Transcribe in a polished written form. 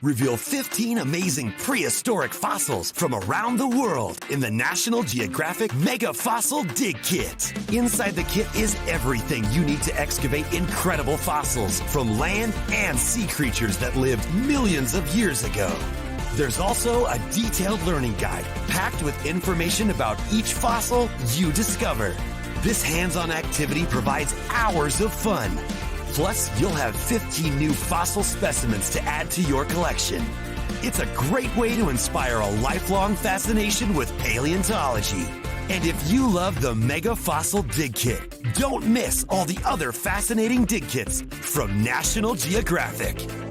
reveal 15 amazing prehistoric fossils from around the world in the National Geographic Mega Fossil Dig Kit. Inside the kit is everything you need to excavate incredible fossils from land and sea creatures that lived millions of years ago. There's also a detailed learning guide packed with information about each fossil you discover. This hands-on activity provides hours of fun. Plus, you'll have 15 new fossil specimens to add to your collection. It's a great way to inspire a lifelong fascination with paleontology. And if you love the Mega Fossil Dig Kit, don't miss all the other fascinating dig kits from National Geographic.